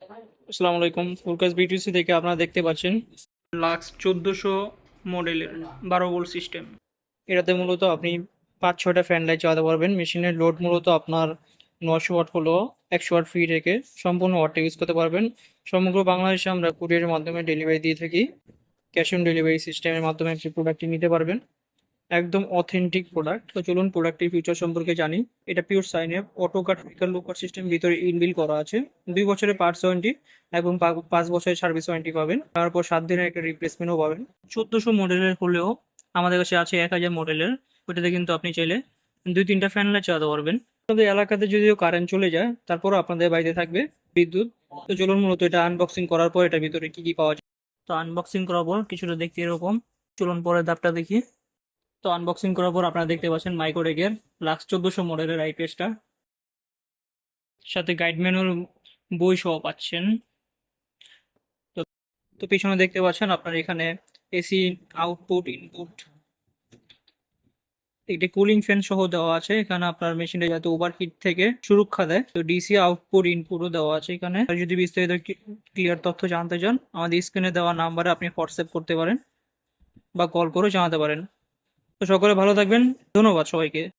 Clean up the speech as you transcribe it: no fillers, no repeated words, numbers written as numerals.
আসসালামু আলাইকুম। ফুলকাজ বিটিসি থেকে আপনারা দেখতে পাচ্ছেন লাক্স 1400 মডেলের 12 ভোল্ট সিস্টেম। এটাতে মূলত আপনি 5-6টা ফ্যান লাইট চালাতে পারবেন। মেশিনের লোড মূলত আপনার 900 ওয়াট হলেও 100 ওয়াট ফ্রি রেখে সম্পূর্ণ ওয়াটটা ইউজ করতে পারবেন। সমগ্র বাংলাদেশে আমরা কুরিয়ারের মাধ্যমে ডেলিভারি দিয়ে থাকি। ক্যাশ অন ডেলিভারি সিস্টেমের মাধ্যমে আপনি প্রোডাক্টটি নিতে পারবেন। একদম অথেন্টিক প্রোডাক্ট। তো চলুন প্রোডাক্টের ফিচার সম্পর্কে জানি। এটা pure sine app auto cut ফিকার লুকার সিস্টেম ভিতরে ইনবিল করা আছে। 2 বছরের পার্টস ওয়ারেন্টি এবং 5 বছরের সার্ভিস ওয়ারেন্টি পাবেন। তারপর 7 দিনের একটা রিপ্লেসমেন্টও পাবেন। 1400 মডেলের হলেও আমাদের কাছে আছে 1000 মডেলের। ওইটাতে কিন্তু আপনি চাইলে 2-3টা ফ্যান লাইট চালাতে পারবেন। আপনাদের এলাকাতে যদিও কারেন্ট চলে যায়, তারপরও আপনাদের বাড়িতে থাকবে বিদ্যুৎ। তো চলুন মূলত এটা আনবক্সিং করার পর এটার ভিতরে কি কি পাওয়া যায়। তো আনবক্সিং করার পর কিছুটা দেখতে এরকম। চলুন পরের ধাপটা দেখি। তো আনবক্সিং করার পর আপনারা দেখতে পাচ্ছেন মাইক্রোটেকের লাক্স 1400 মডেলের আইপিএসটা, সাথে গাইড ম্যানুয়াল বই সহ পাচ্ছেন। তো তো পিছনে দেখতে পাচ্ছেন আপনার এখানে এসি আউটপুট ইনপুট, একটি কুলিং ফ্যান সহ দেওয়া আছে এখানে আপনার মেশিনটা যাতে ওভারহিট থেকে সুরক্ষা দেয়। তো ডিসি আউটপুট ইনপুটও দেওয়া আছে এখানে। আর যদি বিস্তারিত ক্লিয়ার তথ্য জানতে চান আমাদের স্ক্রিনে দেওয়া নাম্বারে আপনি হোয়াটসঅ্যাপ করতে পারেন বা কল করে জানাতে পারেন। তো সকলে ভালো থাকবেন। ধন্যবাদ সবাইকে।